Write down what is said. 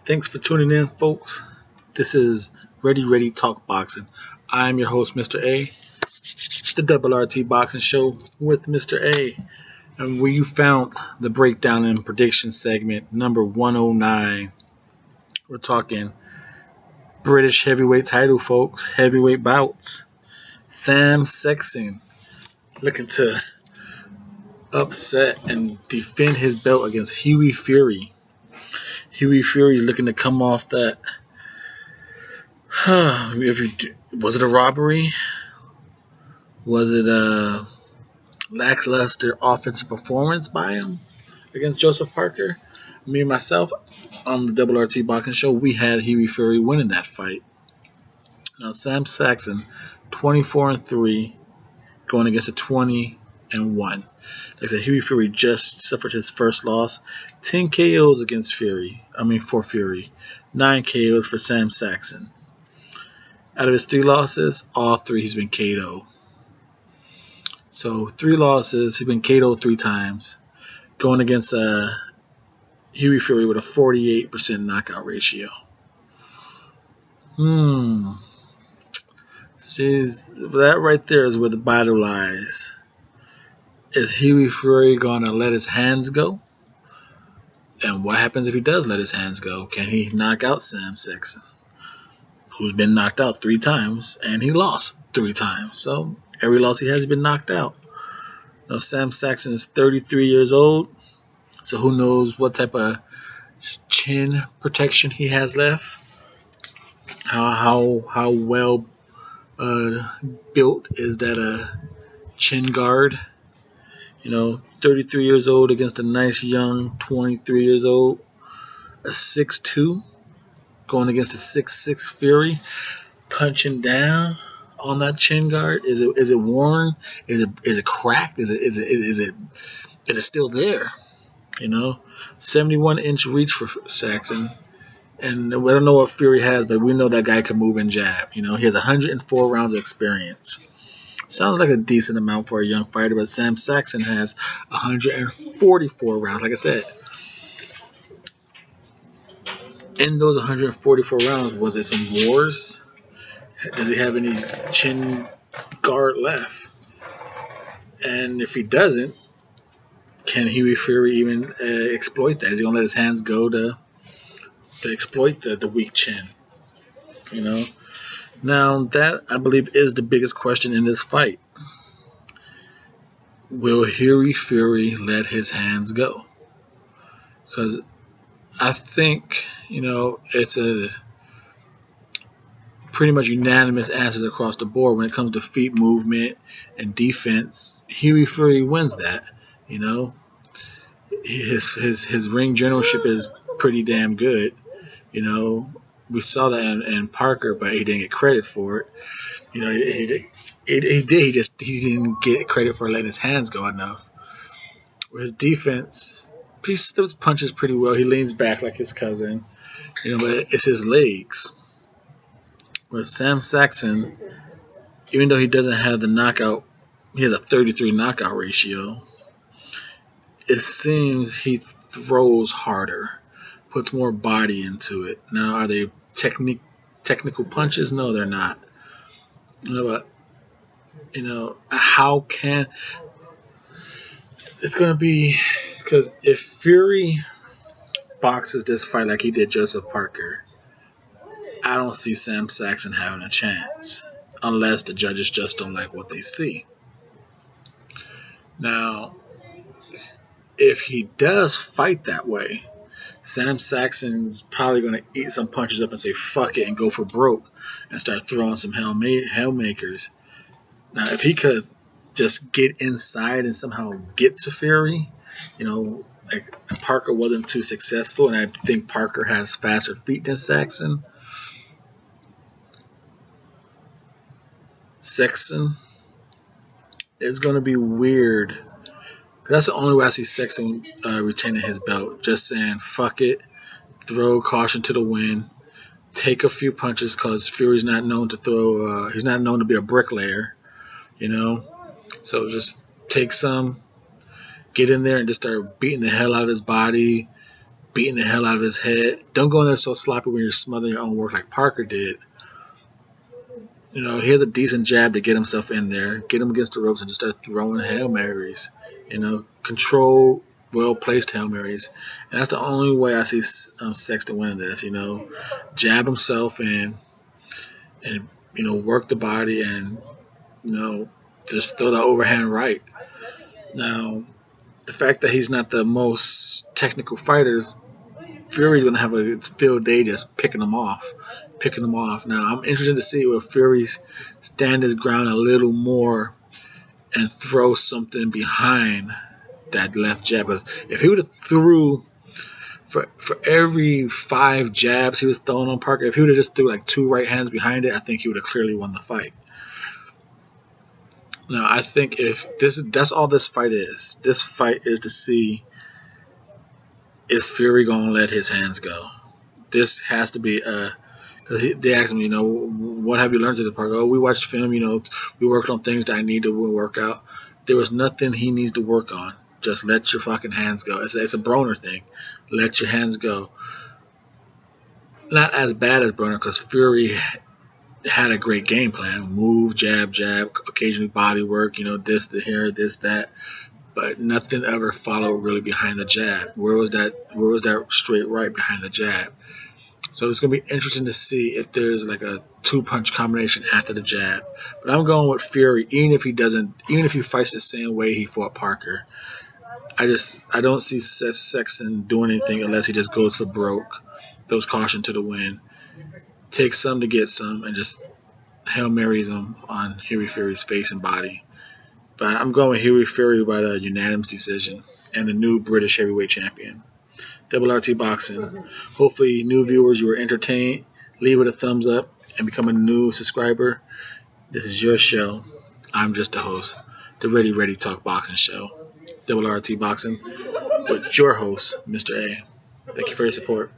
Thanks for tuning in, folks. This is Ready Talk Boxing. I'm your host, Mr.A, the Double RT Boxing Show with Mr.A, and where you found the breakdown and prediction segment number 109. We're talking British heavyweight title, folks. Heavyweight bouts. Sam Sexton looking to upset and defend his belt against Hughie Fury. Hughie Fury's looking to come off that. Was it a robbery? Was it a lackluster offensive performance by him against Joseph Parker? Me and myself on the Double RT Boxing Show, we had Hughie Fury winning that fight. Now Sam Sexton, 24-3, going against a 20-1. Like I said, Hughie Fury just suffered his first loss. 10 KOs for Fury. 9 KOs for Sam Sexton. Out of his 3 losses, all 3 he's been KO'd. So 3 losses, he's been KO'd 3 times. Going against Hughie Fury with a 48% knockout ratio. See, that right there is where the battle lies. Is Hughie Fury going to let his hands go? And what happens if he does let his hands go? Can he knock out Sam Sexton, who's been knocked out 3 times, and he lost 3 times? So every loss he has been knocked out. Now Sam Sexton is 33 years old, so who knows what type of chin protection he has left? How well built is that chin guard? 33 years old against a nice young 23 years old. A 6'2", going against a 6'6" Fury, punching down on that chin guard. Is it worn? Is it cracked? Is it still there? 71-inch reach for Sexton. And we don't know what Fury has, but we know that guy can move and jab. He has 104 rounds of experience. Sounds like a decent amount for a young fighter, but Sam Sexton has 144 rounds. Like I said, in those 144 rounds, was it some wars? Does he have any chin guard left? And if he doesn't, can Hughie Fury even exploit that? Is he going to let his hands go to exploit the weak chin? Now, that, I believe, is the biggest question in this fight. Will Hughie Fury let his hands go? Because I think, it's a pretty much unanimous answers across the board when it comes to feet movement and defense. Hughie Fury wins that. His ring generalship is pretty damn good. We saw that in Parker, but he didn't get credit for it. He did. He didn't get credit for letting his hands go enough. Where his defense, he still punches pretty well. He leans back like his cousin, but it's his legs. Where Sam Sexton, even though he doesn't have the knockout, he has a 33 knockout ratio. It seems he throws harder, puts more body into it. Now, are they technical punches? No, they're not. But how can it's gonna be? Because if Fury boxes this fight like he did Joseph Parker, I don't see Sam Sexton having a chance unless the judges just don't like what they see. Now, if he does fight that way, Sam Sexton's probably going to eat some punches up and say fuck it and go for broke and start throwing some haymakers. Now, if he could just get inside and somehow get to Fury, like Parker wasn't too successful, and I think Parker has faster feet than Sexton. Sexton is going to be weird. That's the only way I see Sexton retaining his belt. Just saying, fuck it, throw caution to the wind, take a few punches because Fury's not known to throw. He's not known to be a bricklayer, So just take some, get in there and just start beating the hell out of his body. beating the hell out of his head. Don't go in there so sloppy when you're smothering your own work like Parker did. You know, he has a decent jab to get himself in there, get him against the ropes, and just start throwing Hail Marys. You know, control, well-placed Hail Marys. And that's the only way I see Sexton winning this, you know. Jab himself in and, you know, work the body and, you know, just throw that overhand right. Now, the fact that he's not the most technical fighters, Fury's going to have a field day just picking them off. Now, I'm interested to see where Fury stand his ground a little more and throw something behind that left jab. If he would have threw for every 5 jabs he was throwing on Parker, if he would have just threw like 2 right hands behind it, I think he would have clearly won the fight. Now, I think if that's all this fight is. This fight is to see, is Fury gonna let his hands go? This has to be because they asked him, you know, what have you learned to the Parker? Oh, we watched film, you know, we worked on things that I need to work out. There was nothing he needs to work on. Just let your fucking hands go. It's a Broner thing. Let your hands go. Not as bad as Broner because Fury had a great game plan. Move, jab, occasionally body work, you know, this, the here, this, that. But nothing ever followed really behind the jab. Where was that straight right behind the jab? So it's going to be interesting to see if there's like a 2-punch combination after the jab. But I'm going with Fury, even if he fights the same way he fought Parker. I don't see Sexton doing anything unless he just goes for broke, throws caution to the wind, takes some to get some, and just Hail Marys him on Hughie Fury's face and body. But I'm going with Hughie Fury by the unanimous decision and the new British heavyweight champion. Double RT Boxing. Hopefully, new viewers, you were entertained. Leave it a thumbs up and become a new subscriber. This is your show. I'm just the host. The Ready Talk Boxing Show. Double RT Boxing with your host, Mr. A. Thank you for your support.